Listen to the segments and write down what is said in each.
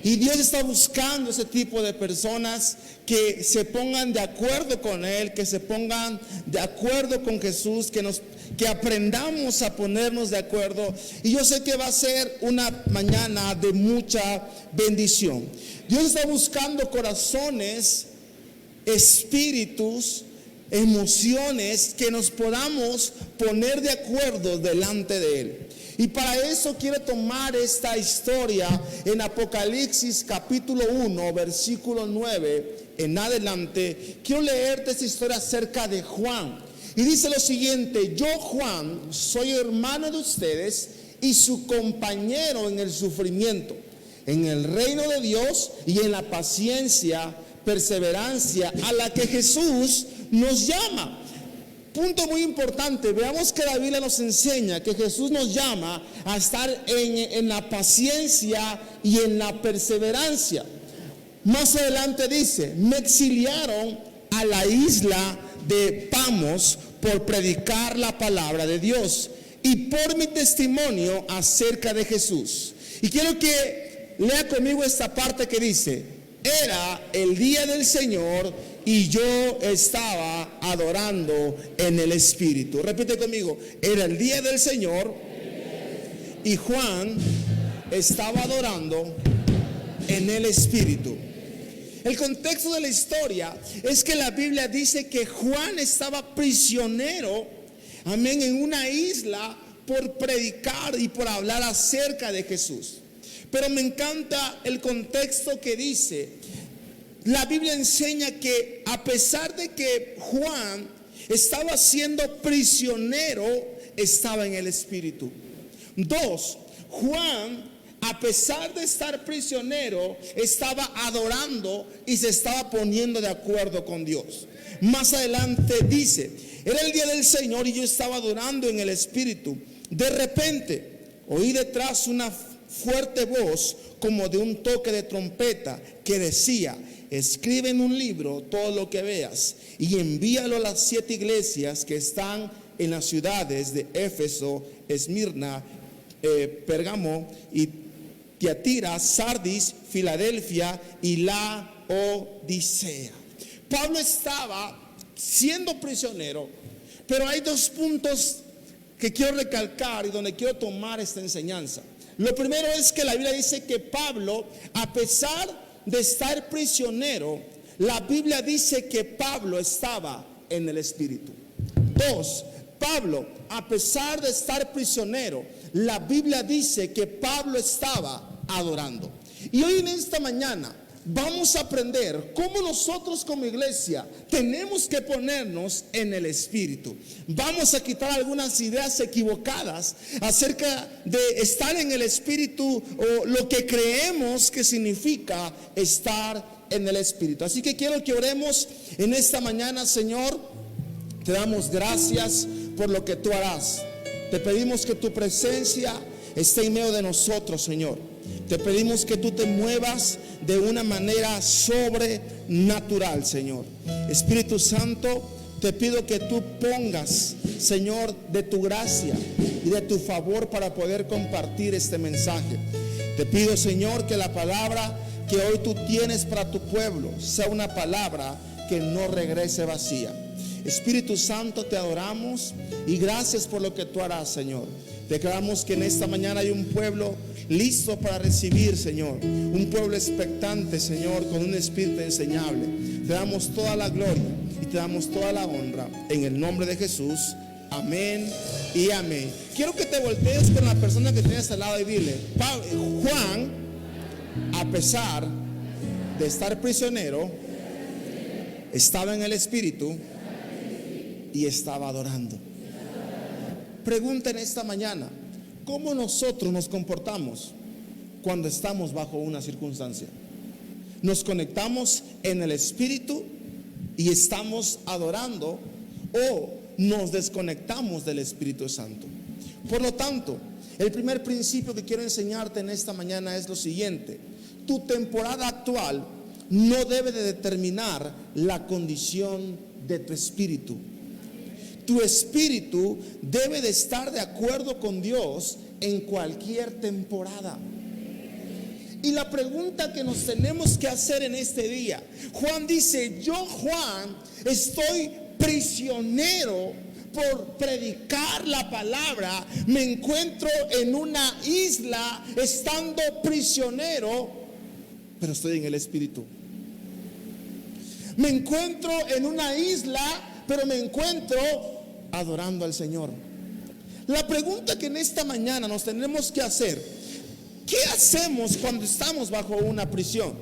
Y Dios está buscando ese tipo de personas que se pongan de acuerdo con Él, que se pongan de acuerdo con Jesús, que aprendamos a ponernos de acuerdo. Y yo sé que va a ser una mañana de mucha bendición. Dios está buscando corazones, espíritus, emociones que nos podamos poner de acuerdo delante de Él. Y para eso quiero tomar esta historia en Apocalipsis capítulo 1, versículo 9 en adelante. Quiero leerte esta historia acerca de Juan. Y dice lo siguiente: yo, Juan, soy hermano de ustedes y su compañero en el sufrimiento, en el reino de Dios y en la paciencia, perseverancia a la que Jesús nos llama. Punto muy importante, veamos que la Biblia nos enseña que Jesús nos llama a estar en la paciencia y en la perseverancia. Más adelante dice: me exiliaron a la isla de Pamos por predicar la palabra de Dios y por mi testimonio acerca de Jesús. Y quiero que lea conmigo esta parte que dice: era el día del Señor y yo estaba adorando en el Espíritu. Repite conmigo: era el día del Señor y Juan estaba adorando en el Espíritu. El contexto de la historia es que la Biblia dice que Juan estaba prisionero, amén, en una isla por predicar y por hablar acerca de Jesús. Pero me encanta el contexto que dice. La Biblia enseña que a pesar de que Juan estaba siendo prisionero, estaba en el Espíritu. 2, Juan, a pesar de estar prisionero, estaba adorando y se estaba poniendo de acuerdo con Dios. Más adelante dice: era el día del Señor y yo estaba adorando en el Espíritu. De repente oí detrás una fuerte voz como de un toque de trompeta que decía: escribe en un libro todo lo que veas y envíalo a las 7 iglesias que están en las ciudades de Éfeso, Esmirna, Pérgamo y Tiatira, Sardis, Filadelfia y la Odisea. Pablo estaba siendo prisionero, pero hay 2 puntos que quiero recalcar y donde quiero tomar esta enseñanza. Lo primero es que la Biblia dice que Pablo, a pesar de estar prisionero, la Biblia dice que Pablo estaba en el Espíritu. 2, Pablo, a pesar de estar prisionero, la Biblia dice que Pablo estaba adorando. Y hoy en esta mañana vamos a aprender cómo nosotros como iglesia tenemos que ponernos en el Espíritu. Vamos a quitar algunas ideas equivocadas acerca de estar en el Espíritu o lo que creemos que significa estar en el Espíritu. Así que quiero que oremos en esta mañana. Señor, te damos gracias por lo que tú harás. Te pedimos que tu presencia esté en medio de nosotros, Señor. Te pedimos que tú te muevas de una manera sobrenatural, Señor. Espíritu Santo, te pido que tú pongas, Señor, de tu gracia y de tu favor para poder compartir este mensaje. Te pido, Señor, que la palabra que hoy tú tienes para tu pueblo sea una palabra que no regrese vacía. Espíritu Santo, te adoramos y gracias por lo que tú harás, Señor. Declaramos que en esta mañana hay un pueblo listo para recibir, Señor. Un pueblo expectante, Señor, con un espíritu enseñable. Te damos toda la gloria y te damos toda la honra en el nombre de Jesús. Amén y amén. Quiero que te voltees con la persona que tienes al lado y dile: Juan, a pesar de estar prisionero, estaba en el Espíritu y estaba adorando. Pregunta en esta mañana: ¿cómo nosotros nos comportamos cuando estamos bajo una circunstancia? ¿Nos conectamos en el Espíritu y estamos adorando o nos desconectamos del Espíritu Santo? Por lo tanto, el primer principio que quiero enseñarte en esta mañana es lo siguiente: tu temporada actual no debe de determinar la condición de tu espíritu. Tu espíritu debe de estar de acuerdo con Dios en cualquier temporada. Y la pregunta que nos tenemos que hacer en este día, Juan dice, yo Juan estoy prisionero por predicar la palabra, me encuentro en una isla estando prisionero, pero estoy en el Espíritu. Me encuentro en una isla, pero me encuentro adorando al Señor. La pregunta que en esta mañana nos tenemos que hacer, ¿qué hacemos cuando estamos bajo una prisión?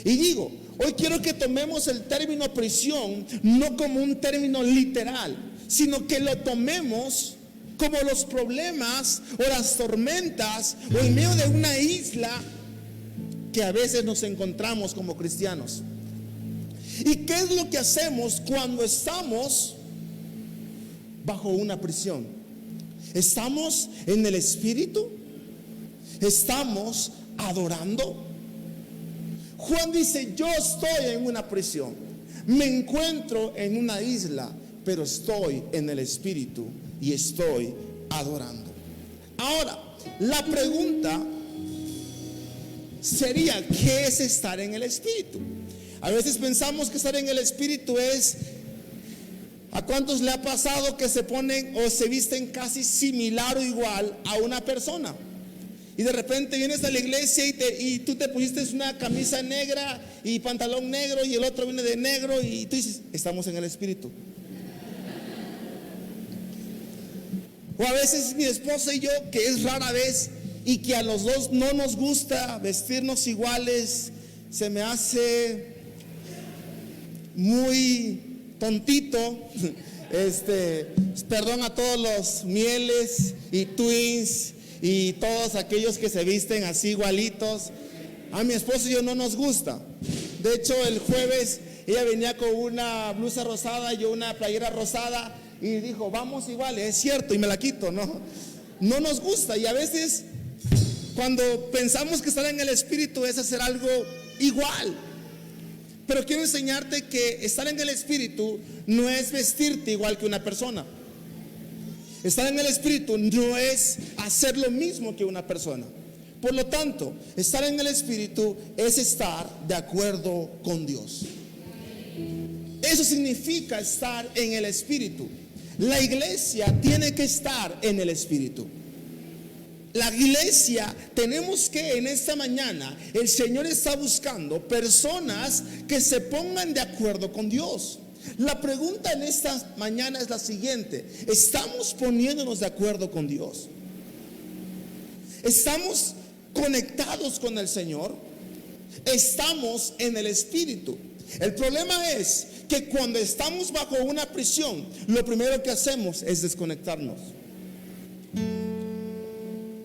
Y digo, hoy quiero que tomemos el término prisión no como un término literal, sino que lo tomemos como los problemas o las tormentas o en medio de una isla que a veces nos encontramos como cristianos. ¿Y qué es lo que hacemos cuando estamos bajo una prisión? ¿Estamos en el Espíritu? ¿Estamos adorando? Juan dice, yo estoy en una prisión, me encuentro en una isla, pero estoy en el Espíritu y estoy adorando. Ahora, la pregunta sería, ¿qué es estar en el Espíritu? A veces pensamos que estar en el Espíritu es, ¿a cuántos le ha pasado que se ponen o se visten casi similar o igual a una persona? Y de repente vienes a la iglesia y tú te pusiste una camisa negra y pantalón negro y el otro viene de negro y tú dices, estamos en el Espíritu. O a veces mi esposa y yo, que es rara vez y que a los dos no nos gusta vestirnos iguales, se me hace muy tontito. Perdón a todos los mieles y twins y todos aquellos que se visten así igualitos. A mi esposo y yo no nos gusta. De hecho, el jueves ella venía con una blusa rosada, yo una playera rosada, y dijo, vamos iguales. Es cierto, y me la quito. No nos gusta. Y a veces cuando pensamos que estar en el Espíritu es hacer algo igual. Pero quiero enseñarte que estar en el Espíritu no es vestirte igual que una persona. Estar en el Espíritu no es hacer lo mismo que una persona. Por lo tanto, estar en el Espíritu es estar de acuerdo con Dios. Eso significa estar en el Espíritu. La iglesia tiene que estar en el Espíritu. La iglesia, tenemos que en esta mañana, el Señor está buscando personas que se pongan de acuerdo con Dios. La pregunta en esta mañana es la siguiente: ¿estamos poniéndonos de acuerdo con Dios? ¿Estamos conectados con el Señor? ¿Estamos en el Espíritu? El problema es que cuando estamos bajo una prisión, lo primero que hacemos es desconectarnos.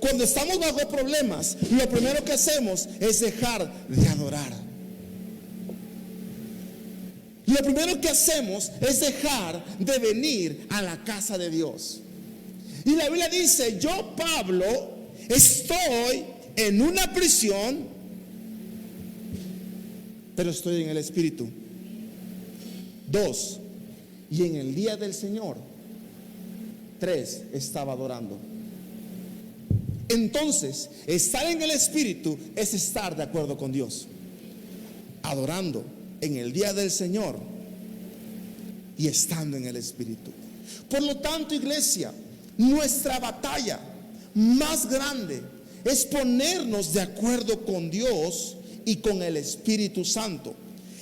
Cuando estamos bajo problemas, lo primero que hacemos es dejar de adorar. Lo primero que hacemos es dejar de venir a la casa de Dios. Y la Biblia dice, yo, Pablo, estoy en una prisión, pero estoy en el Espíritu. 2, y en el día del Señor. 3, estaba adorando. Entonces, estar en el Espíritu es estar de acuerdo con Dios, adorando en el día del Señor y estando en el Espíritu. Por lo tanto, iglesia, nuestra batalla más grande es ponernos de acuerdo con Dios y con el Espíritu Santo.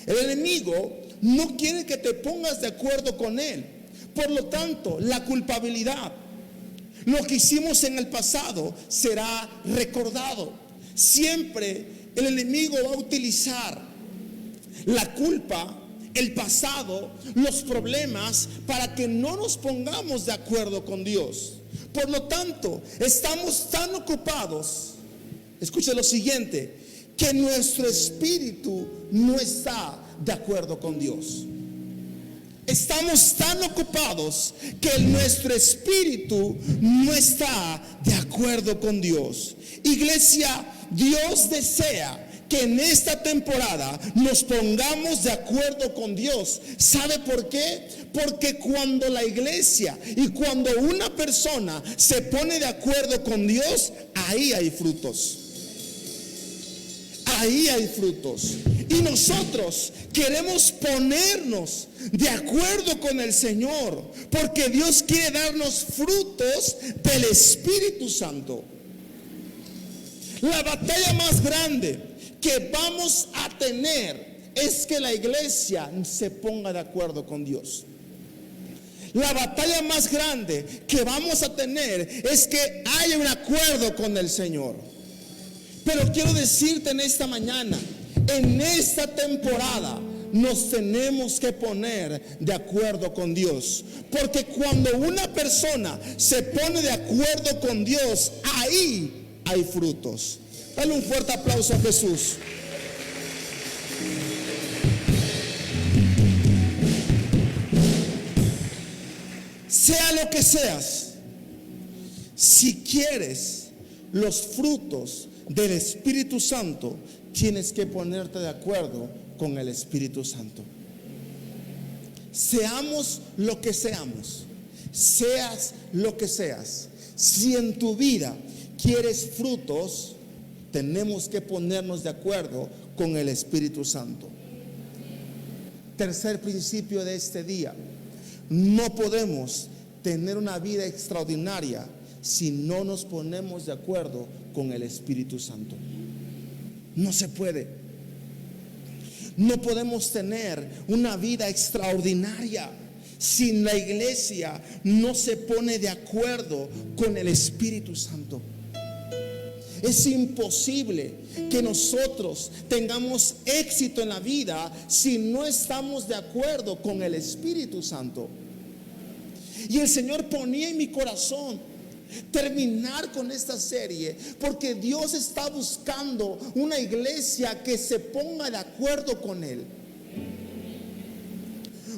El enemigo no quiere que te pongas de acuerdo con él. Por lo tanto, la culpabilidad, lo que hicimos en el pasado, será recordado. Siempre el enemigo va a utilizar la culpa, el pasado, los problemas, para que no nos pongamos de acuerdo con Dios. Por lo tanto, estamos tan ocupados, escuche lo siguiente, que nuestro espíritu no está de acuerdo con Dios. Estamos tan ocupados que nuestro espíritu no está de acuerdo con Dios. Iglesia, Dios desea que en esta temporada nos pongamos de acuerdo con Dios. ¿Sabe por qué? Porque cuando la iglesia y cuando una persona se pone de acuerdo con Dios, ahí hay frutos. ahí hay frutos. Y nosotros queremos ponernos de acuerdo con el Señor, porque Dios quiere darnos frutos del Espíritu Santo. La batalla más grande que vamos a tener es que la iglesia se ponga de acuerdo con Dios. La batalla más grande que vamos a tener es que haya un acuerdo con el Señor. Pero quiero decirte en esta mañana, en esta temporada, nos tenemos que poner de acuerdo con Dios. Porque cuando una persona se pone de acuerdo con Dios, ahí hay frutos. Dale un fuerte aplauso a Jesús. Sea lo que seas, si quieres los frutos del Espíritu Santo, tienes que ponerte de acuerdo con el Espíritu Santo. Seamos lo que seamos, seas lo que seas, si en tu vida quieres frutos, tenemos que ponernos de acuerdo con el Espíritu Santo. Tercer principio de este día: no podemos tener una vida extraordinaria si no nos ponemos de acuerdo con el Espíritu Santo. No se puede. No podemos tener una vida extraordinaria si la iglesia no se pone de acuerdo con el Espíritu Santo. Es imposible que nosotros tengamos éxito en la vida si no estamos de acuerdo con el Espíritu Santo. Y el Señor ponía en mi corazón terminar con esta serie, porque Dios está buscando una iglesia que se ponga de acuerdo con Él.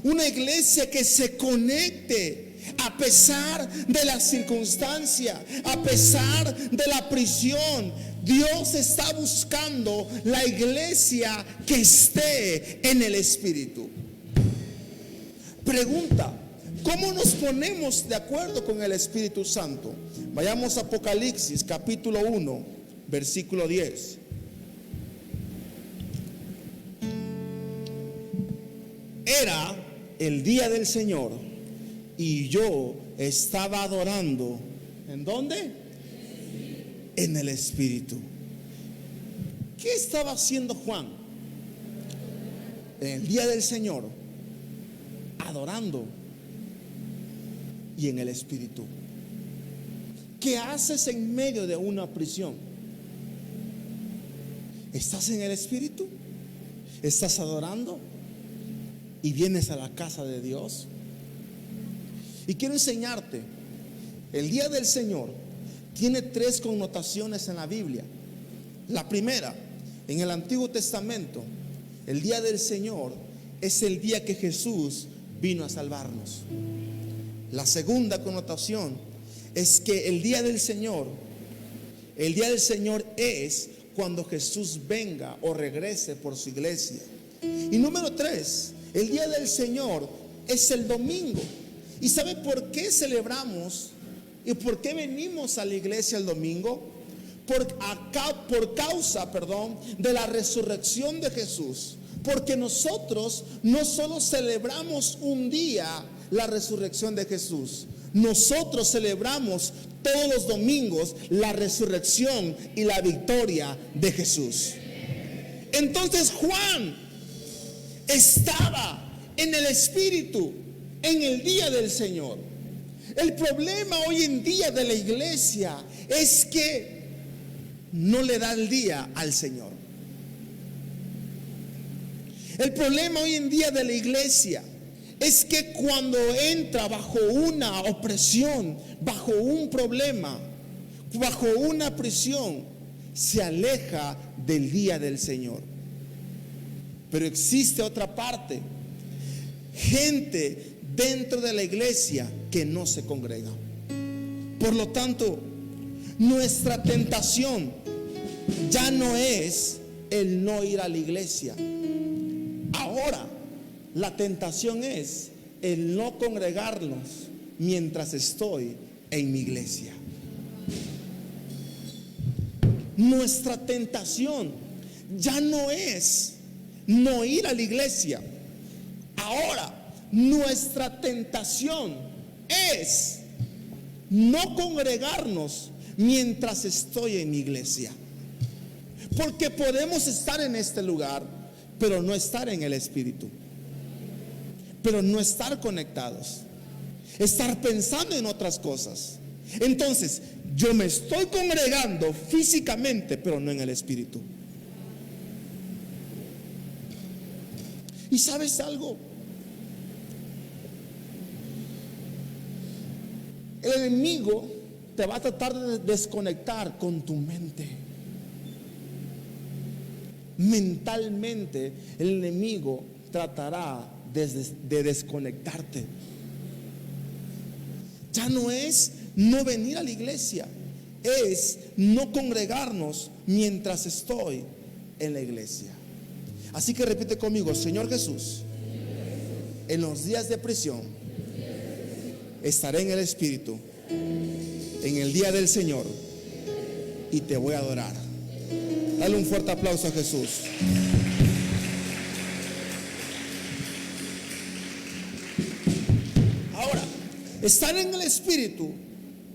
Una iglesia que se conecte a pesar de la circunstancia, a pesar de la prisión. Dios está buscando la iglesia que esté en el Espíritu. Pregunta: ¿cómo nos ponemos de acuerdo con el Espíritu Santo? Vayamos a Apocalipsis capítulo 1, versículo 10. Era el día del Señor y yo estaba adorando. ¿En dónde? En el Espíritu. ¿Qué estaba haciendo Juan en el día del Señor? Adorando y en el Espíritu. ¿Qué haces en medio de una prisión? ¿Estás en el Espíritu? ¿Estás adorando? ¿Y vienes a la casa de Dios? Y quiero enseñarte, el día del Señor tiene tres connotaciones en la Biblia. La primera, en el Antiguo Testamento, el día del Señor es el día que Jesús vino a salvarnos. La segunda connotación es que el día del Señor es cuando Jesús venga o regrese por su iglesia. Y número tres, el día del Señor es el domingo. ¿Y sabe por qué celebramos y por qué venimos a la iglesia el domingo? Por causa de la resurrección de Jesús. Porque nosotros no solo celebramos un día la resurrección de Jesús, nosotros celebramos todos los domingos la resurrección y la victoria de Jesús. Entonces Juan estaba en el Espíritu en el día del Señor. El problema hoy en día de la iglesia es que no le da el día al Señor. El problema hoy en día de la iglesia es que cuando entra bajo una opresión, bajo un problema, bajo una prisión, se aleja del día del Señor. Pero existe otra parte, gente dentro de la iglesia que no se congrega. Por lo tanto, nuestra tentación ya no es el no ir a la iglesia. Ahora la tentación es el no congregarnos mientras estoy en mi iglesia. Nuestra tentación ya no es no ir a la iglesia. Ahora, nuestra tentación es no congregarnos mientras estoy en mi iglesia. Porque podemos estar en este lugar, pero no estar en el Espíritu. Pero no estar conectados. Estar pensando en otras cosas. Entonces, yo me estoy congregando físicamente, pero no en el Espíritu. ¿Y sabes algo? El enemigo te va a tratar de desconectar con tu mente. Mentalmente, el enemigo tratará de desconectarte. Ya no es no venir a la iglesia, es no congregarnos mientras estoy en la iglesia. Así que repite conmigo: Señor Jesús, en los días de prisión estaré en el Espíritu, en el día del Señor, y te voy a adorar. Dale un fuerte aplauso a Jesús. Ahora, estar en el Espíritu,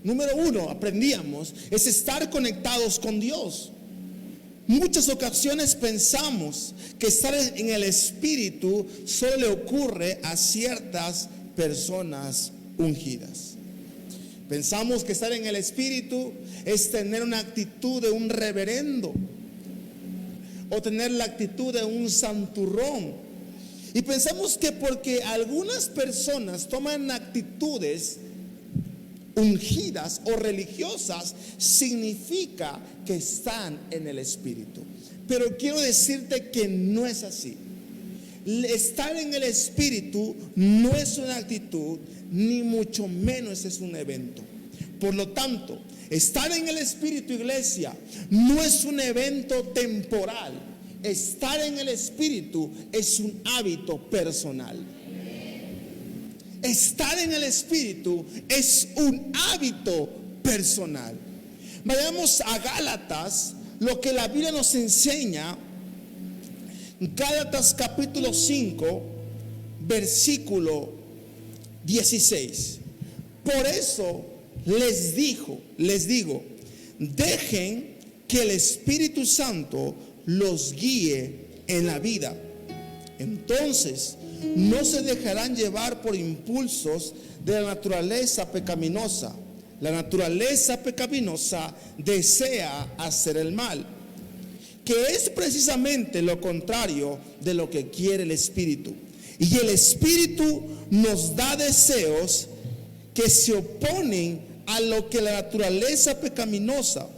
número uno, aprendíamos, es estar conectados con Dios. Muchas ocasiones pensamos que estar en el Espíritu solo le ocurre a ciertas personas ungidas. Pensamos que estar en el Espíritu es tener una actitud de un reverendo o tener la actitud de un santurrón. Y pensamos que porque algunas personas toman actitudes ungidas o religiosas, significa que están en el Espíritu. Pero quiero decirte que no es así. Estar en el Espíritu no es una actitud, ni mucho menos es un evento. Por lo tanto, estar en el Espíritu, iglesia, no es un evento temporal. Estar en el Espíritu es un hábito personal. Estar en el Espíritu es un hábito personal. Vayamos a Gálatas, lo que la Biblia nos enseña. Gálatas capítulo 5, versículo 16. Por eso les digo, dejen que el Espíritu Santo los guíe en la vida. Entonces no se dejarán llevar por impulsos de la naturaleza pecaminosa. La naturaleza pecaminosa desea hacer el mal, que es precisamente lo contrario de lo que quiere el Espíritu. Y el Espíritu nos da deseos que se oponen a lo que la naturaleza pecaminosa.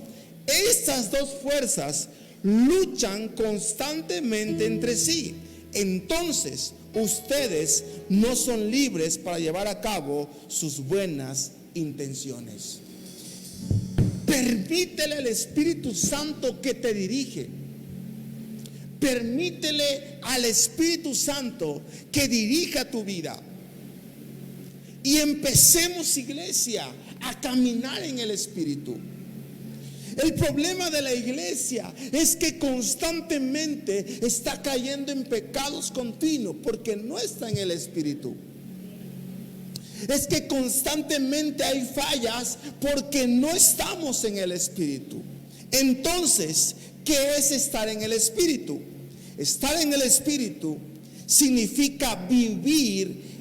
Estas dos fuerzas luchan constantemente entre sí. Entonces, ustedes no son libres para llevar a cabo sus buenas intenciones. Permítele al Espíritu Santo que te dirige. Permítele al Espíritu Santo que dirija tu vida. Y empecemos, iglesia, a caminar en el Espíritu. El problema de la iglesia es que constantemente está cayendo en pecados continuos porque no está en el Espíritu. Es que constantemente hay fallas porque no estamos en el Espíritu. Entonces, ¿qué es estar en el Espíritu? Estar en el Espíritu significa vivir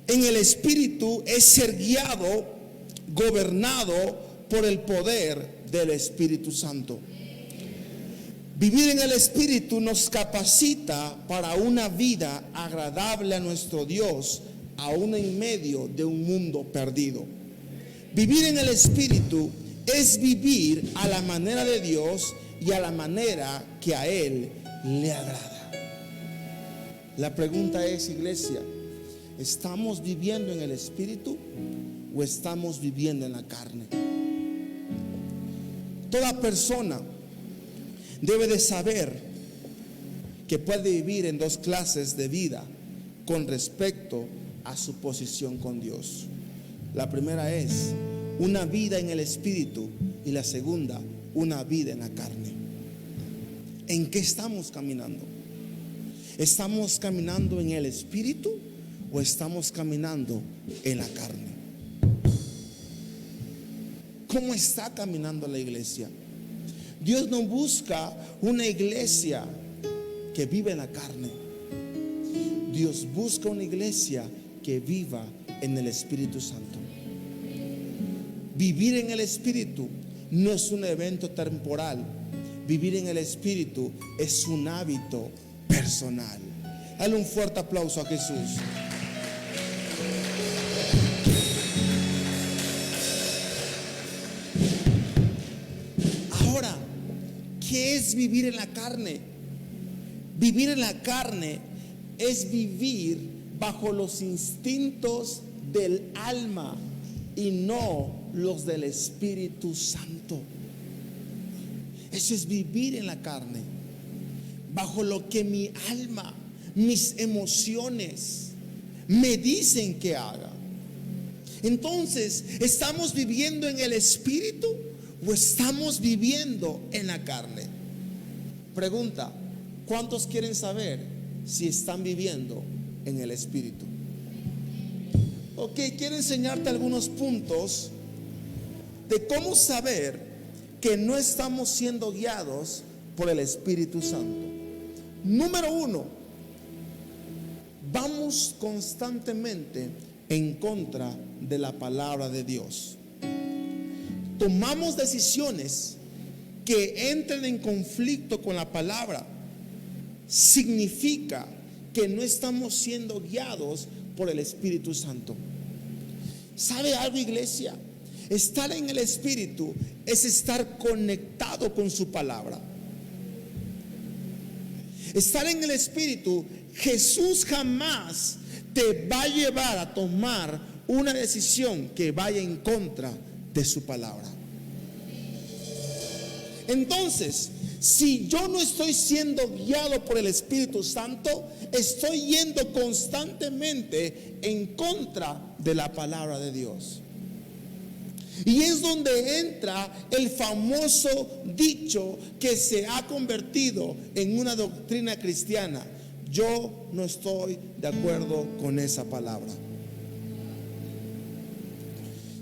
en el Espíritu, es ser guiado, gobernado por el poder del Espíritu Santo. Vivir en el Espíritu nos capacita para una vida agradable a nuestro Dios, aún en medio de un mundo perdido. Vivir en el Espíritu es vivir a la manera de Dios y a la manera que a Él le agrada. La pregunta es, iglesia, ¿estamos viviendo en el Espíritu o estamos viviendo en la carne? Toda persona debe de saber que puede vivir en dos clases de vida con respecto a su posición con Dios. La primera es una vida en el Espíritu y la segunda, una vida en la carne. ¿En qué estamos caminando? ¿Estamos caminando en el Espíritu o estamos caminando en la carne? ¿Cómo está caminando la iglesia? Dios no busca una iglesia que vive en la carne. Dios busca una iglesia que viva en el Espíritu Santo. Vivir en el Espíritu no es un evento temporal. Vivir en el Espíritu es un hábito personal. Dale un fuerte aplauso a Jesús. Ahora, ¿qué es vivir en la carne? Vivir en la carne es vivir bajo los instintos del alma y no los del Espíritu Santo. Eso es vivir en la carne, bajo lo que mi alma, mis emociones me dicen que haga. Entonces, ¿estamos viviendo en el Espíritu o estamos viviendo en la carne? Pregunta: ¿cuántos quieren saber si están viviendo en el Espíritu? Ok, quiero enseñarte algunos puntos de cómo saber que no estamos siendo guiados por el Espíritu Santo. Número 1, vamos constantemente en contra de la palabra de Dios. Tomamos decisiones que entren en conflicto con la palabra. Significa que no estamos siendo guiados por el Espíritu Santo. ¿Sabe algo, iglesia? Estar en el Espíritu es estar conectado con su palabra. Estar en el Espíritu, Jesús jamás te va a llevar a tomar una decisión que vaya en contra de su palabra. Entonces, si yo no estoy siendo guiado por el Espíritu Santo, estoy yendo constantemente en contra de la palabra de Dios. Y es donde entra el famoso dicho que se ha convertido en una doctrina cristiana: yo no estoy de acuerdo con esa palabra.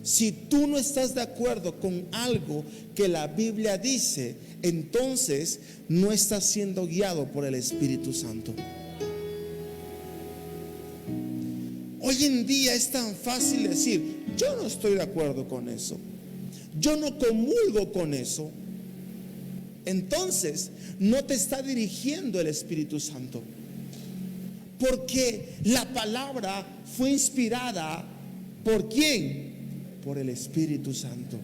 Si tú no estás de acuerdo con algo que la Biblia dice, entonces no estás siendo guiado por el Espíritu Santo. Hoy en día es tan fácil decir: yo no estoy de acuerdo con eso, yo no comulgo con eso. Entonces no te está dirigiendo el Espíritu Santo, porque la palabra fue inspirada ¿por quién? Por el Espíritu Santo.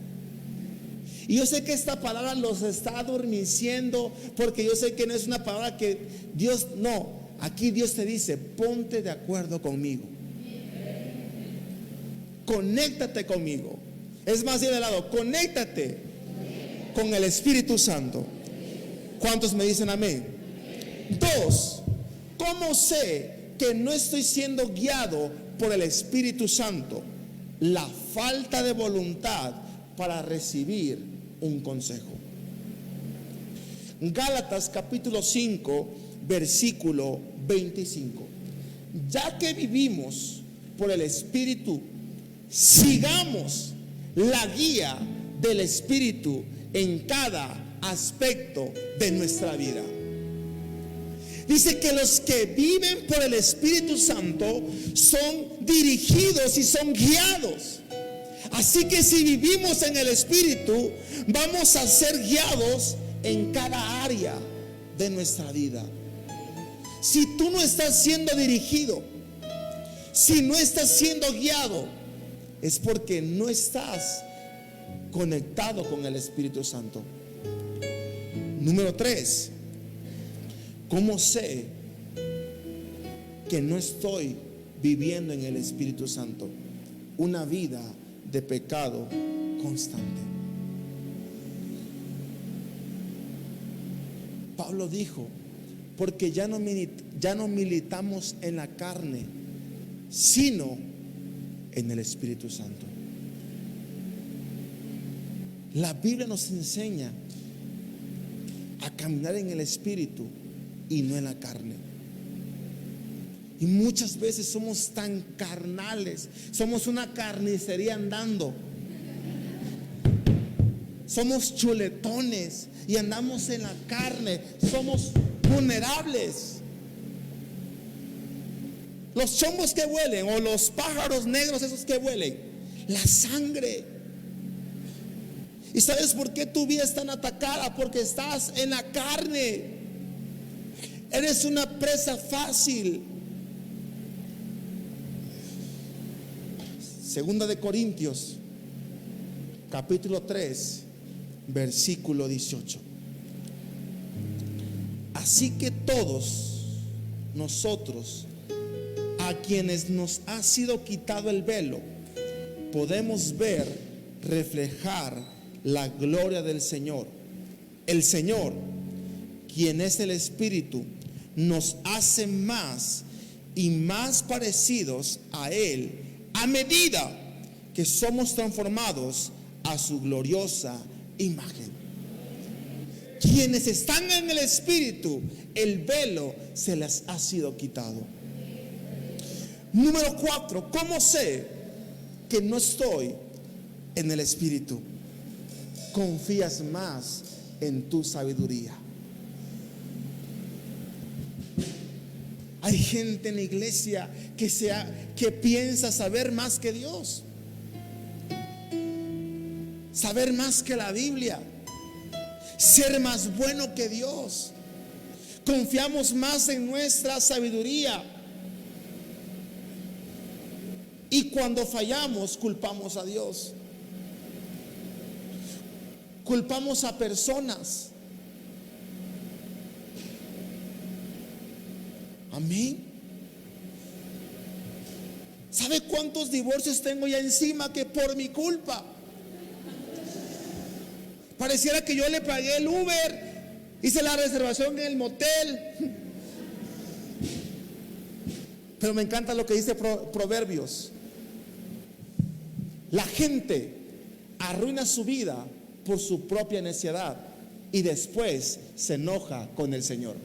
Y yo sé que esta palabra los está adormeciendo, porque yo sé que no es una palabra que Dios, no, aquí Dios te dice: ponte de acuerdo conmigo, conéctate conmigo. Es más, bien de lado, conéctate con el Espíritu Santo. ¿Cuántos me dicen amén? 2, ¿cómo sé que no estoy siendo guiado por el Espíritu Santo? La falta de voluntad para recibir un consejo. Gálatas capítulo 5 versículo 25. Ya que vivimos por el Espíritu, sigamos la guía del Espíritu en cada aspecto de nuestra vida. Dice que los que viven por el Espíritu Santo son dirigidos y son guiados. Así que si vivimos en el Espíritu, vamos a ser guiados en cada área de nuestra vida. Si tú no estás siendo dirigido, si no estás siendo guiado, es porque no estás conectado con el Espíritu Santo. Número 3, ¿cómo sé que no estoy viviendo en el Espíritu Santo? Una vida de pecado constante. Pablo dijo: porque ya no militamos en la carne, sino en el Espíritu Santo. La Biblia nos enseña a caminar en el Espíritu y no en la carne. Y muchas veces somos tan carnales, somos una carnicería andando, somos chuletones y andamos en la carne, somos vulnerables. Los chombos que huelen, o los pájaros negros esos que huelen, la sangre. ¿Y sabes por qué tu vida es tan atacada? Porque estás en la carne. Eres una presa fácil. Segunda de Corintios, capítulo 3, versículo 18. Así que todos nosotros, a quienes nos ha sido quitado el velo, podemos ver reflejar la gloria del Señor. El Señor, quien es el Espíritu, nos hace más y más parecidos a Él a medida que somos transformados a su gloriosa imagen. Quienes están en el Espíritu, el velo se les ha sido quitado. Número 4, ¿cómo sé que no estoy en el Espíritu? Confías más en tu sabiduría. Hay gente en la iglesia que piensa saber más que Dios, saber más que la Biblia, ser más bueno que Dios. Confiamos más en nuestra sabiduría, y cuando fallamos culpamos a Dios, culpamos a personas. Amén. ¿Sabe cuántos divorcios tengo ya encima que por mi culpa? Pareciera que yo le pagué el Uber, hice la reservación en el motel. Pero me encanta lo que dice Proverbios. La gente arruina su vida por su propia necedad y después se enoja con el Señor.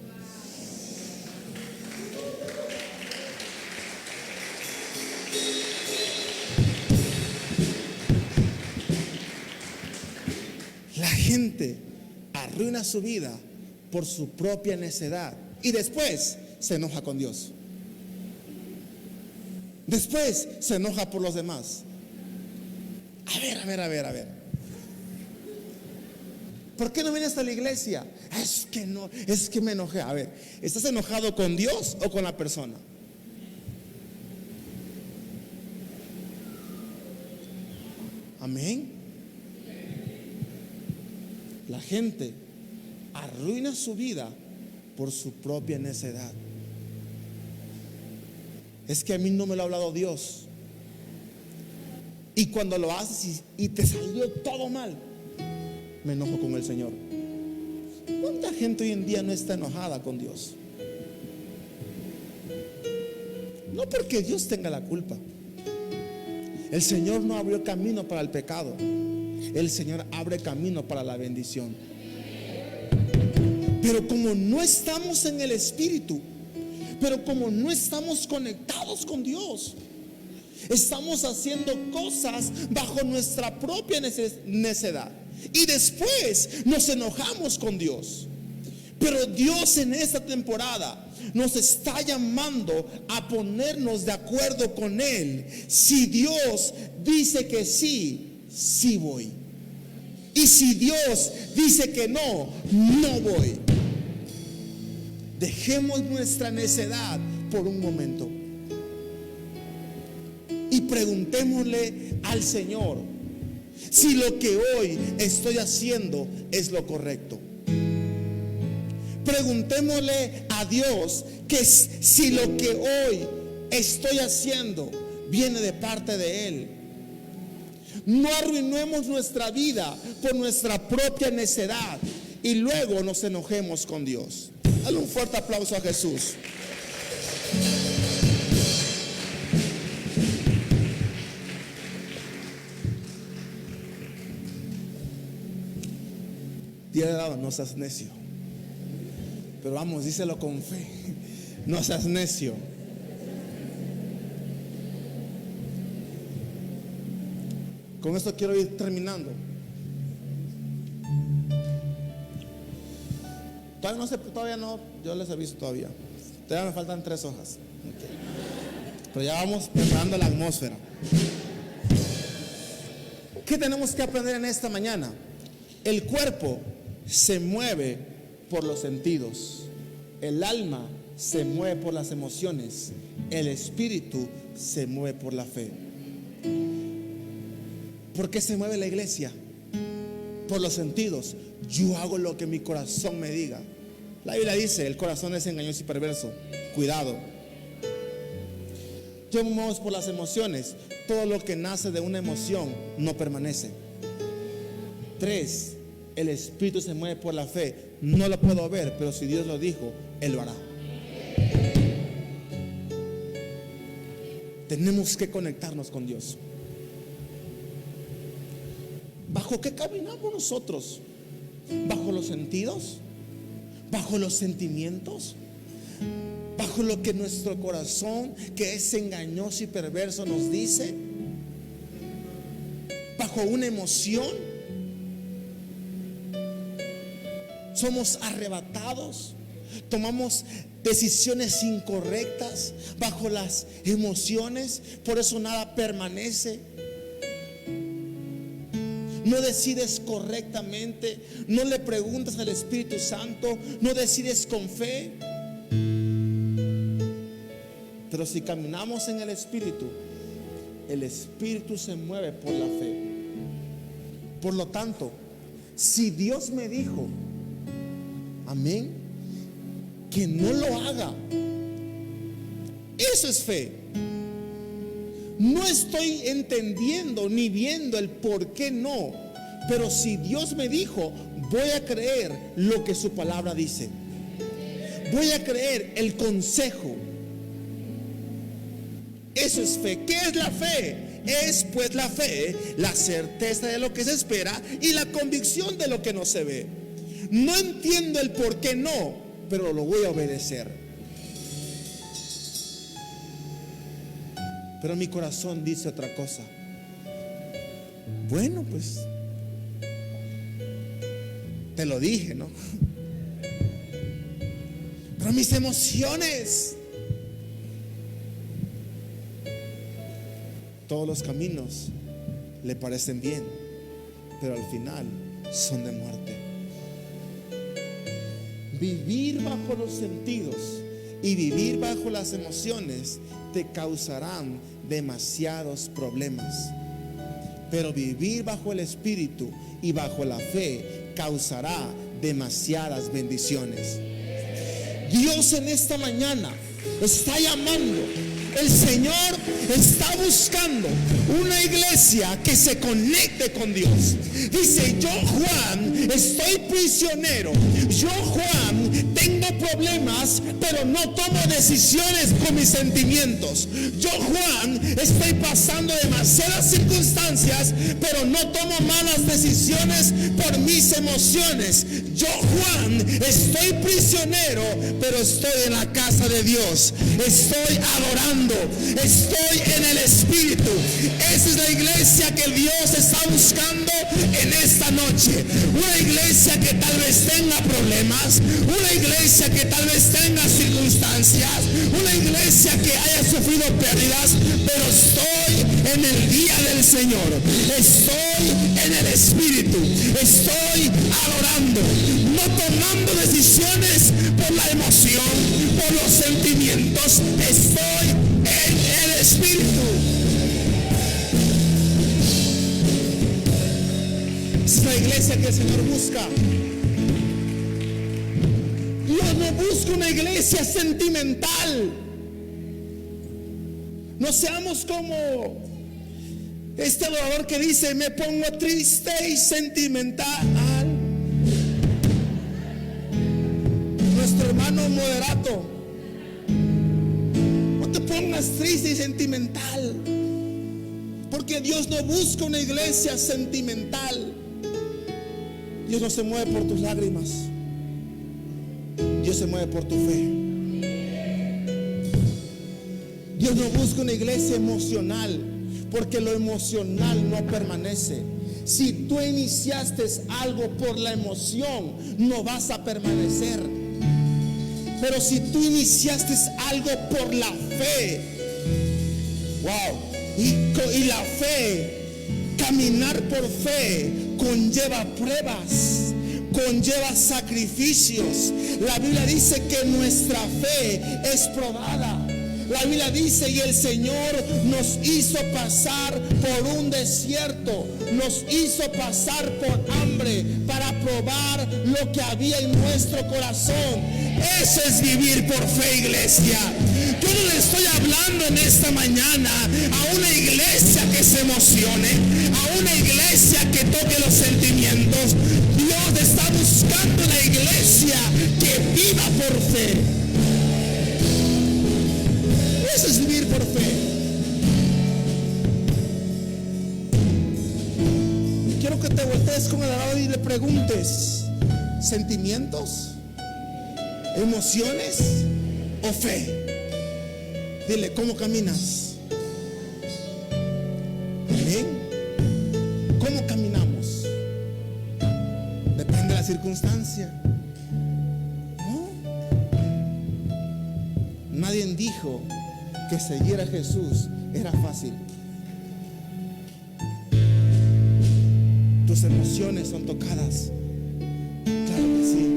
La gente arruina su vida por su propia necedad y después se enoja con Dios. Después se enoja por los demás. A ver. ¿Por qué no vienes a la iglesia? Es que me enojé. A ver, ¿estás enojado con Dios o con la persona? Amén. La gente arruina su vida por su propia necedad. Es que a mí no me lo ha hablado Dios. Y cuando lo haces y te salió todo mal, me enojo con el Señor. ¿Cuánta gente hoy en día no está enojada con Dios? No porque Dios tenga la culpa. El Señor no abrió camino para el pecado. El Señor abre camino para la bendición. Pero como no estamos en el Espíritu, pero como no estamos conectados con Dios, estamos haciendo cosas bajo nuestra propia necedad y después nos enojamos con Dios. Pero Dios en esta temporada nos está llamando a ponernos de acuerdo con Él. Si Dios dice que sí, sí voy. Y si Dios dice que no, no voy. Dejemos nuestra necedad por un momento y preguntémosle al Señor si lo que hoy estoy haciendo es lo correcto. Preguntémosle a Dios que si lo que hoy estoy haciendo viene de parte de Él. No arruinemos nuestra vida por nuestra propia necedad y luego nos enojemos con Dios. Dale un fuerte aplauso a Jesús. Dile al lado, no seas necio. Pero vamos, díselo con fe. No seas necio. Con esto quiero ir terminando. Todavía no, yo les aviso todavía. Todavía me faltan 3 hojas. Okay. Pero ya vamos preparando la atmósfera. ¿Qué tenemos que aprender en esta mañana? El cuerpo se mueve por los sentidos. El alma se mueve por las emociones. El espíritu se mueve por la fe. ¿Por qué se mueve la iglesia? Por los sentidos. Yo hago lo que mi corazón me diga. La Biblia dice: el corazón es engañoso y perverso. Cuidado. Yo me muevo por las emociones. Todo lo que nace de una emoción no permanece. 3. El espíritu se mueve por la fe. No lo puedo ver, pero si Dios lo dijo, Él lo hará. Tenemos que conectarnos con Dios. ¿Bajo qué caminamos nosotros? ¿Bajo los sentidos? ¿Bajo los sentimientos? ¿Bajo lo que nuestro corazón, que es engañoso y perverso, nos dice? ¿Bajo una emoción? ¿Somos arrebatados? ¿Tomamos decisiones incorrectas bajo las emociones? Por eso nada permanece. No decides correctamente, no le preguntas al Espíritu Santo, no decides con fe. Pero si caminamos en el Espíritu se mueve por la fe. Por lo tanto, si Dios me dijo, amén, que no lo haga, eso es fe. No estoy entendiendo ni viendo el por qué no, pero si Dios me dijo, voy a creer lo que su palabra dice. Voy a creer el consejo. Eso es fe. ¿Qué es la fe? Es pues la fe, la certeza de lo que se espera y la convicción de lo que no se ve. No entiendo el por qué no, pero lo voy a obedecer. Pero mi corazón dice otra cosa. Bueno, pues te lo dije, ¿no? Pero mis emociones, todos los caminos le parecen bien, pero al final son de muerte. Vivir bajo los sentidos y vivir bajo las emociones te causarán demasiados problemas, pero vivir bajo el Espíritu y bajo la fe causará demasiadas bendiciones. Dios en esta mañana está llamando. El Señor está buscando una iglesia que se conecte con Dios. Dice: yo, Juan, estoy prisionero. Yo, Juan, tengo problemas, pero no tomo decisiones con mis sentimientos. Yo, Juan, estoy pasando demasiadas circunstancias, pero no tomo malas decisiones por mis emociones. Yo, Juan, estoy prisionero, pero estoy en la casa de Dios. Estoy adorando. Estoy en el Espíritu. Esa es la iglesia que Dios está buscando en esta noche. Una iglesia que tal vez tenga problemas, una iglesia que tal vez tenga circunstancias, una iglesia que haya sufrido pérdidas, pero estoy en el día del Señor. Estoy en el Espíritu. Estoy adorando, no tomando decisiones por la emoción, por los sentimientos. Estoy en el Espíritu. Es la iglesia que el Señor busca. Dios no busca una iglesia sentimental. No seamos como este adorador que dice: me pongo triste y sentimental. Nuestro hermano Moderato: no te pongas triste y sentimental, porque Dios no busca una iglesia sentimental. Dios no se mueve por tus lágrimas. Dios se mueve por tu fe. Dios no busca una iglesia emocional, porque lo emocional no permanece. Si tú iniciaste algo por la emoción, no vas a permanecer. Pero si tú iniciaste algo por la fe, wow, y la fe, caminar por fe, conlleva pruebas, conlleva sacrificios. La Biblia dice que nuestra fe es probada. La Biblia dice, y el Señor nos hizo pasar por un desierto, nos hizo pasar por hambre para probar lo que había en nuestro corazón. Eso es vivir por fe, iglesia. Yo no le estoy hablando en esta mañana a una iglesia que se emocione, a una iglesia que toque los sentimientos. Dios está buscando una iglesia que viva por fe. Eso es vivir por fe. Quiero que te voltees con el lado y le preguntes: ¿sentimientos, emociones o fe? Dile, ¿cómo caminas? Amén. ¿Cómo caminamos? Depende de la circunstancia. ¿No? Nadie dijo que seguir a Jesús era fácil. Tus emociones son tocadas. Claro que sí.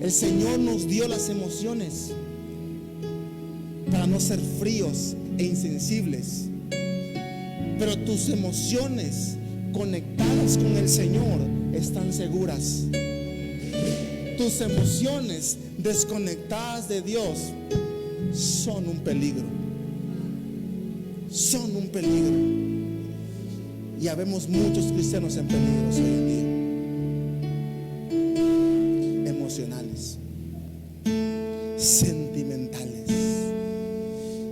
El Señor nos dio las emociones para no ser fríos e insensibles. Pero tus emociones conectadas con el Señor están seguras. Tus emociones desconectadas de Dios son un peligro. Son un peligro. Y habemos muchos cristianos en peligro hoy en día. Emocionales, sentimentales.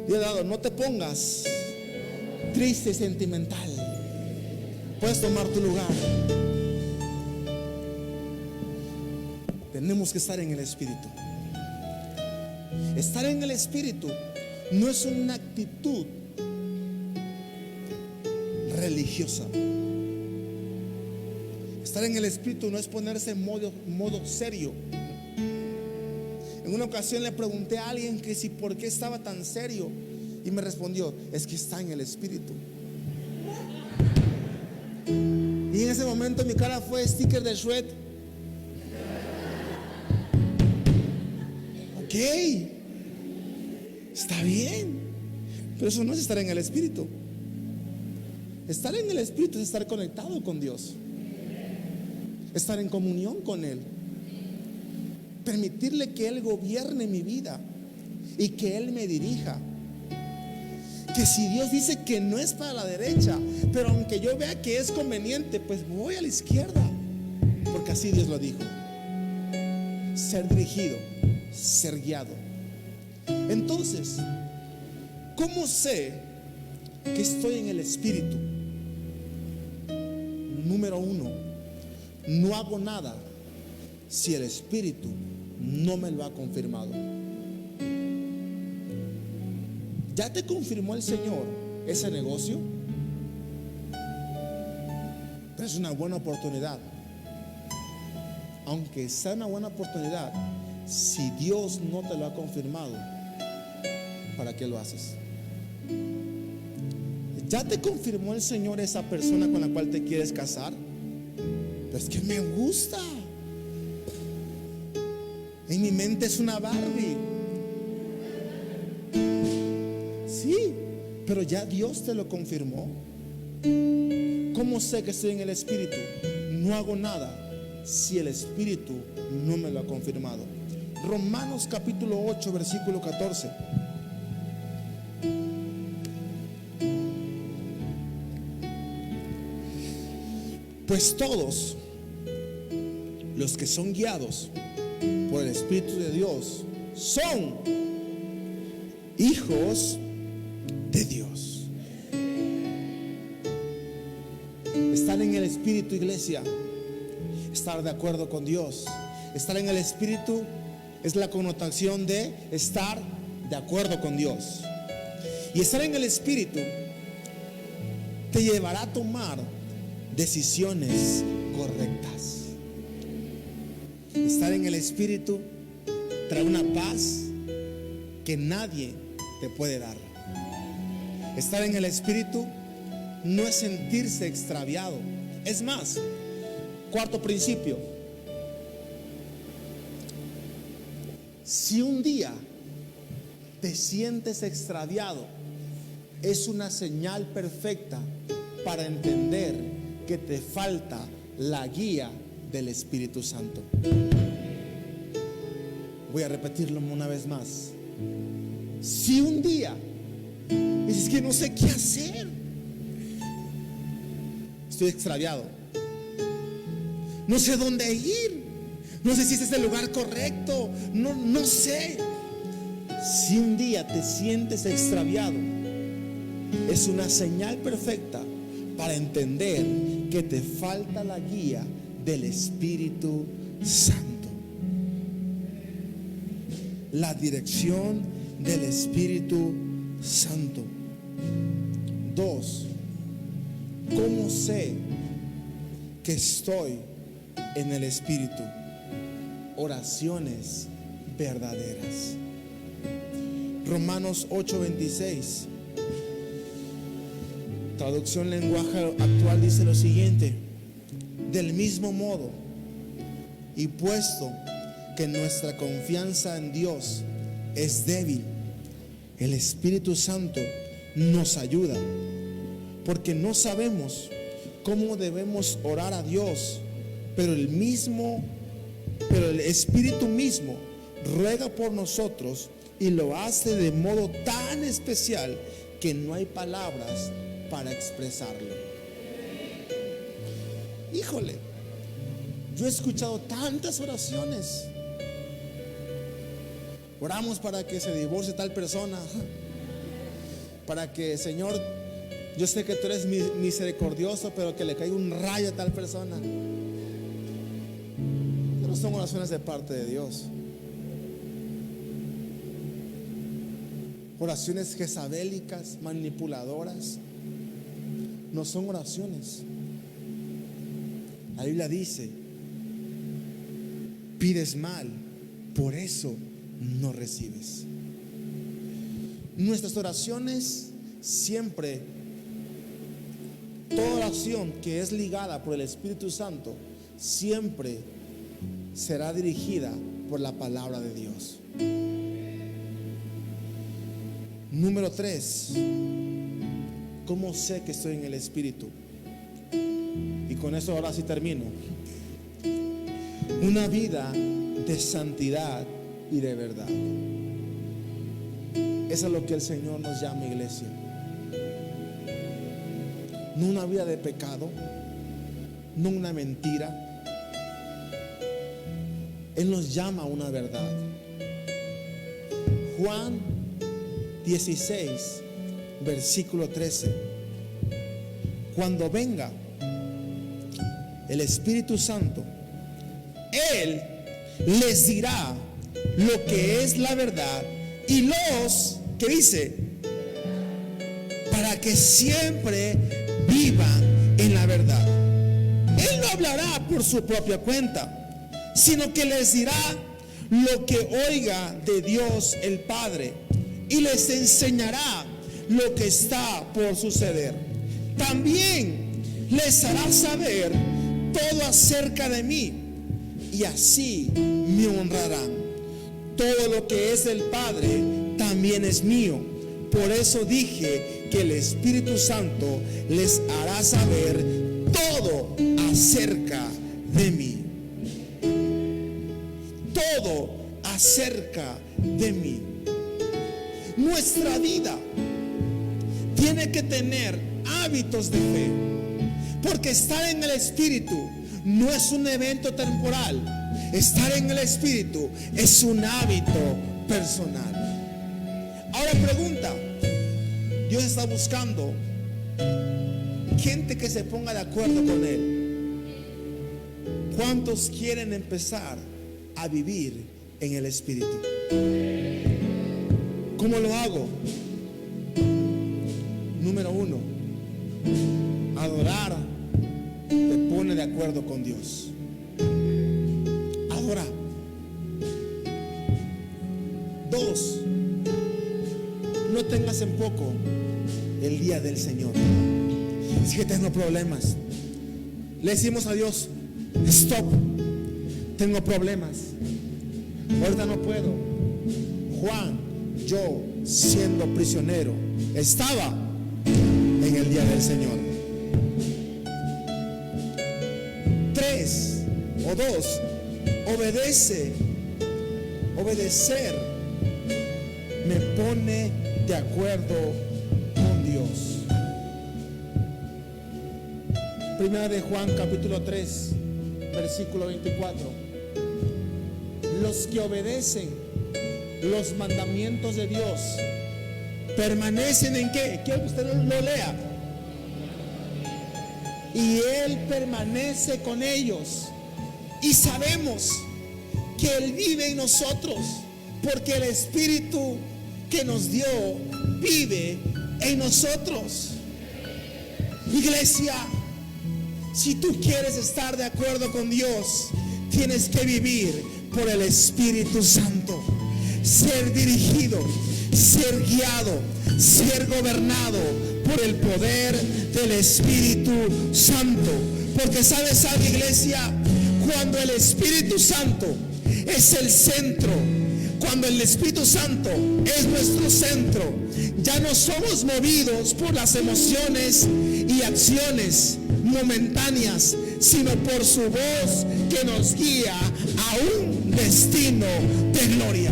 Cuidado, no te pongas triste y sentimental. Puedes tomar tu lugar. Tenemos que estar en el Espíritu. Estar en el Espíritu no es una actitud religiosa. Estar en el Espíritu no es ponerse en modo serio. En una ocasión le pregunté a alguien que si por qué estaba tan serio, y me respondió: es que está en el Espíritu. Y en ese momento mi cara fue sticker de Shrek. Ok, está bien, pero eso no es estar en el Espíritu. Estar en el Espíritu es estar conectado con Dios, estar en comunión con Él, permitirle que Él gobierne mi vida y que Él me dirija. Que si Dios dice que no es para la derecha, pero aunque yo vea que es conveniente, pues voy a la izquierda, porque así Dios lo dijo. Ser dirigido, ser guiado. Entonces, ¿cómo sé que estoy en el Espíritu? Número 1, no hago nada si el Espíritu no me lo ha confirmado. ¿Ya te confirmó el Señor ese negocio? Pero es una buena oportunidad. Aunque sea una buena oportunidad, si Dios no te lo ha confirmado, ¿para qué lo haces? ¿Ya te confirmó el Señor esa persona con la cual te quieres casar? Pero es que me gusta. En mi mente es una Barbie. Sí, pero ya Dios te lo confirmó. ¿Cómo sé que estoy en el Espíritu? No hago nada si el Espíritu no me lo ha confirmado. Romanos capítulo 8, versículo 14. Pues todos los que son guiados por el Espíritu de Dios son hijos de Dios. Estar en el Espíritu, iglesia, estar de acuerdo con Dios. Estar en el Espíritu es la connotación de estar de acuerdo con Dios. Y estar en el Espíritu te llevará a tomar decisiones correctas. Estar en el Espíritu trae una paz que nadie te puede dar. Estar en el Espíritu no es sentirse extraviado. Es más, cuarto principio: si un día te sientes extraviado, es una señal perfecta para entender que te falta la guía del Espíritu Santo. Voy a repetirlo una vez más. Si un día dices que no sé qué hacer, estoy extraviado, no sé dónde ir, no sé si este es el lugar correcto, no sé. Si un día te sientes extraviado, es una señal perfecta para entender que te falta la guía del Espíritu Santo. La dirección del Espíritu Santo. 2. ¿Cómo sé que estoy en el Espíritu? Oraciones verdaderas. Romanos 8:26, traducción lenguaje actual, dice lo siguiente: del mismo modo, y puesto que nuestra confianza en Dios es débil, el Espíritu Santo nos ayuda, porque no sabemos cómo debemos orar a Dios, pero el Espíritu mismo ruega por nosotros, y lo hace de modo tan especial que no hay palabras para expresarlo. Híjole, yo he escuchado tantas oraciones. Oramos para que se divorcie tal persona, para que, Señor, yo sé que tú eres misericordioso, pero que le caiga un rayo a tal persona. No son oraciones de parte de Dios. Oraciones jezabélicas, manipuladoras, no son oraciones. La Biblia dice: pides mal, por eso no recibes. Nuestras oraciones siempre, toda oración que es ligada por el Espíritu Santo, siempre será dirigida por la palabra de Dios. Número 3. ¿Cómo sé que estoy en el Espíritu? Y con eso ahora sí termino. Una vida de santidad y de verdad. Eso es lo que el Señor nos llama, iglesia. No una vida de pecado, no una mentira. Él nos llama a una verdad. Juan 16, versículo 13: cuando venga el Espíritu Santo, Él les dirá lo que es la verdad, y los, ¿qué dice? Para que siempre vivan en la verdad. Él no hablará por su propia cuenta, sino que les dirá lo que oiga de Dios el Padre, y les enseñará lo que está por suceder. También les hará saber todo acerca de mí, y así me honrarán. Todo lo que es del Padre también es mío. Por eso dije que el Espíritu Santo les hará saber todo acerca de mí. Todo acerca de mí. Nuestra vida tiene que tener hábitos de fe, porque estar en el Espíritu no es un evento temporal. Estar en el Espíritu es un hábito personal. Ahora pregunta: Dios está buscando gente que se ponga de acuerdo con Él. ¿Cuántos quieren empezar a vivir en el Espíritu. ¿Cómo lo hago? Número 1, adorar te pone de acuerdo con Dios. Adora. 2, no tengas en poco el día del Señor. Si que tengo problemas, le decimos a Dios: stop, tengo problemas, ahorita no puedo. Juan, yo siendo prisionero, estaba en el día del Señor. 3 o 2, obedecer me pone de acuerdo con Dios. Primera de Juan capítulo 3 versículo 24. Los que obedecen los mandamientos de Dios permanecen en ¿qué? Quiero que usted lo lea. Y Él permanece con ellos. Y sabemos que Él vive en nosotros, porque el Espíritu que nos dio vive en nosotros. Iglesia, si tú quieres estar de acuerdo con Dios, tienes que vivir por el Espíritu Santo, ser dirigido, ser guiado, ser gobernado por el poder del Espíritu Santo. Porque sabes algo, iglesia, cuando el Espíritu Santo es el centro, cuando el Espíritu Santo es nuestro centro, ya no somos movidos por las emociones y acciones momentáneas, sino por su voz que nos guía a un destino de gloria.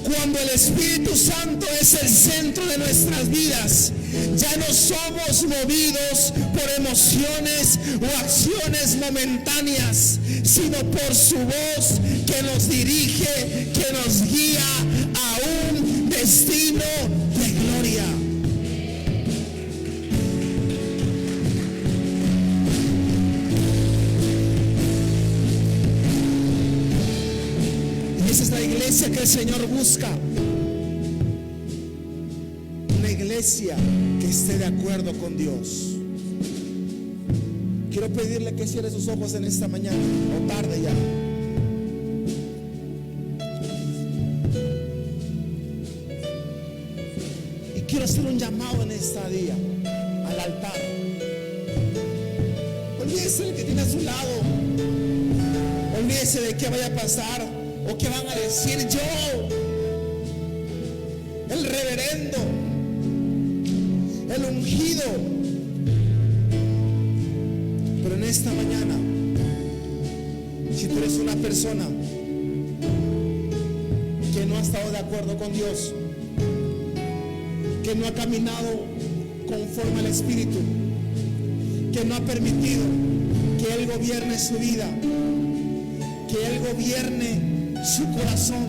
Cuando el Espíritu Santo es el centro de nuestras vidas, ya no somos movidos por emociones o acciones momentáneas, sino por su voz que nos dirige, que nos guía a un destino de gloria. Y esa es la iglesia que el Señor busca. Una iglesia que esté de acuerdo con Dios. Quiero pedirle que cierre sus ojos en esta mañana o tarde ya. Y quiero hacer un llamado en este día al altar. Olvídese de que tiene a su lado. Olvídese de qué vaya a pasar o qué van a decir. Yo, el reverendo, el ungido. Pero en esta mañana, si tú eres una persona que no ha estado de acuerdo con Dios, que no ha caminado conforme al Espíritu, que no ha permitido que Él gobierne su vida, que Él gobierne su corazón,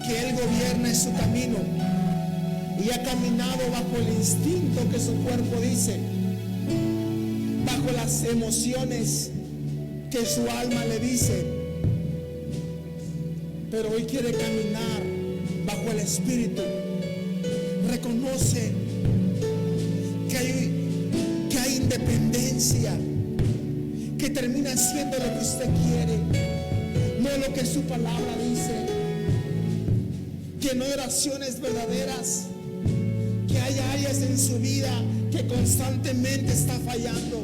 que Él gobierne su camino, y ha caminado bajo el instinto que su cuerpo dice, bajo las emociones que su alma le dice, pero hoy quiere caminar bajo el Espíritu. Reconoce que hay independencia, que termina siendo lo que usted quiere, no lo que su palabra dice, que no hay oraciones verdaderas, que hay áreas en su vida que constantemente está fallando,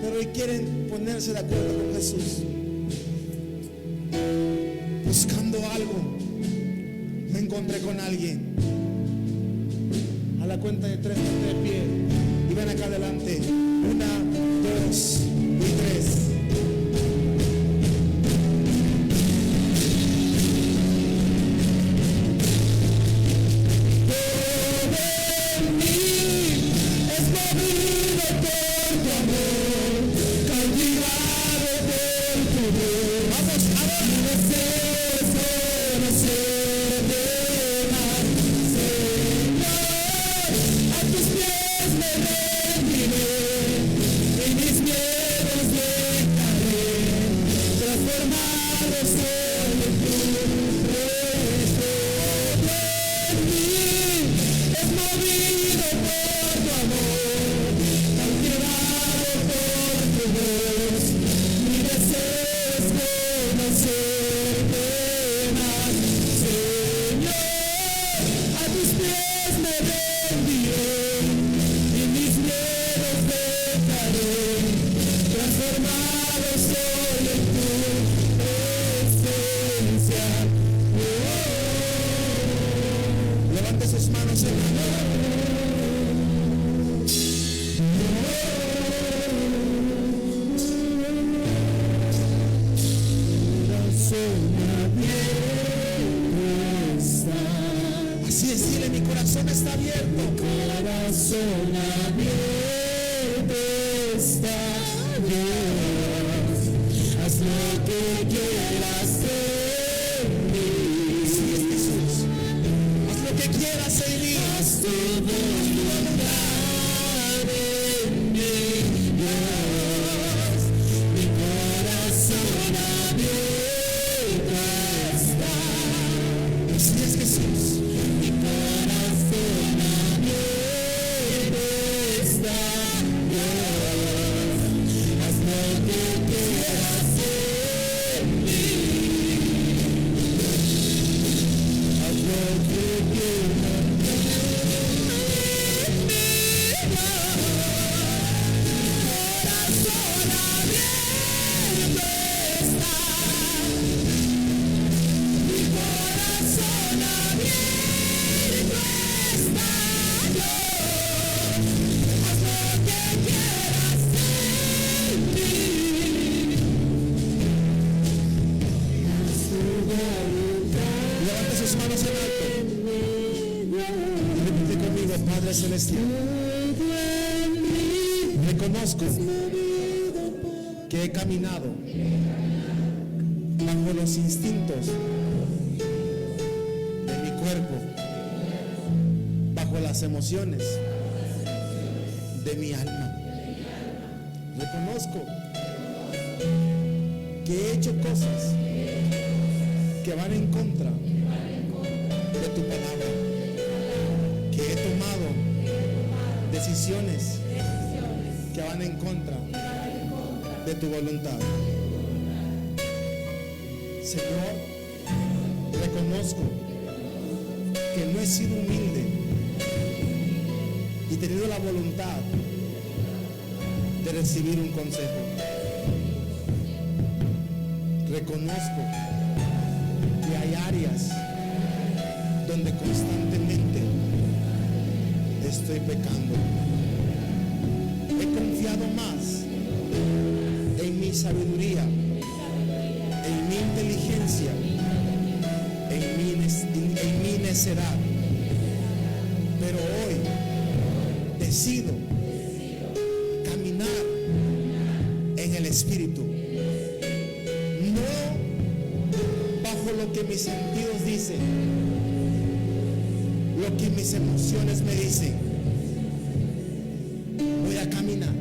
pero hoy quieren ponerse de acuerdo con Jesús, buscando algo. Me encontré con alguien. A la cuenta de 3, ponte de pie y ven acá adelante. 1, 2 y 3. En mis miedos Celestial, reconozco que he caminado bajo los instintos de mi cuerpo, bajo las emociones de mi alma. Reconozco que he hecho cosas que van en contra de tu palabra, que he tomado decisiones que van en contra de tu voluntad. Señor, reconozco que no he sido humilde y he tenido la voluntad de recibir un consejo. Reconozco que hay áreas donde constantemente estoy pecando. He confiado más en mi sabiduría, en mi inteligencia, en mi necedad. Pero hoy decido caminar en el Espíritu, no bajo lo que mis sentidos dicen, lo que mis emociones me dicen. Voy a caminar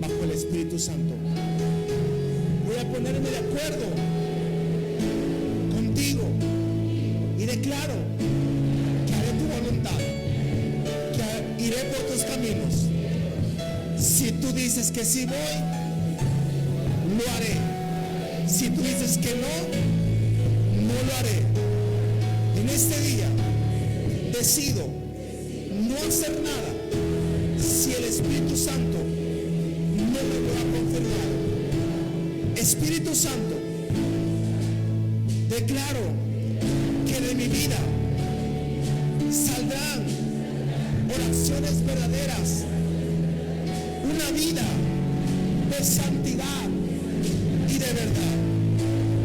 bajo el Espíritu Santo. Voy a ponerme de acuerdo contigo y declaro que haré tu voluntad, que iré por tus caminos. Si tú dices que sí voy, lo haré. Si tú dices que no, no lo haré. En este día decido no hacer nada si el Espíritu Santo no me lo ha confirmado. Espíritu Santo, declaro que de mi vida saldrán oraciones verdaderas, una vida de santidad y de verdad.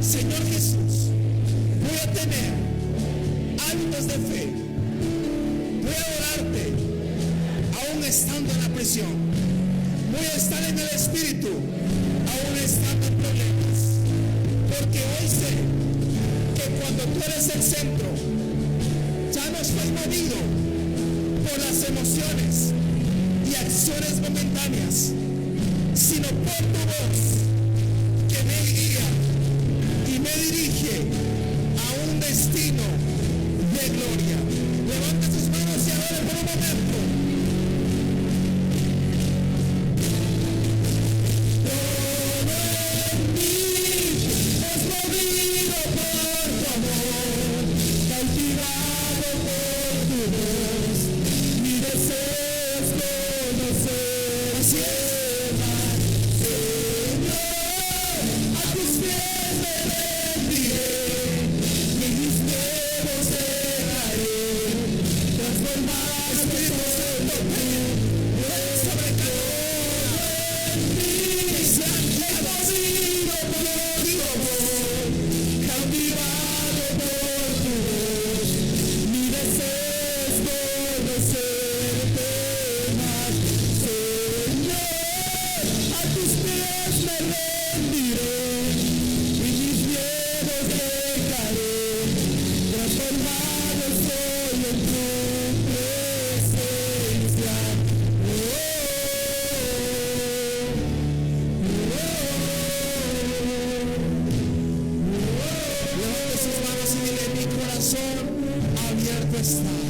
Señor Jesús, voy a tener hábitos de fe. Voy a adorarte aún estando en la prisión. Voy a estar en el Espíritu aún estando en problemas. Porque hoy sé que cuando tú eres el centro, ya no estoy movido por las emociones y acciones momentáneas, sino por tu voz que me guía y está.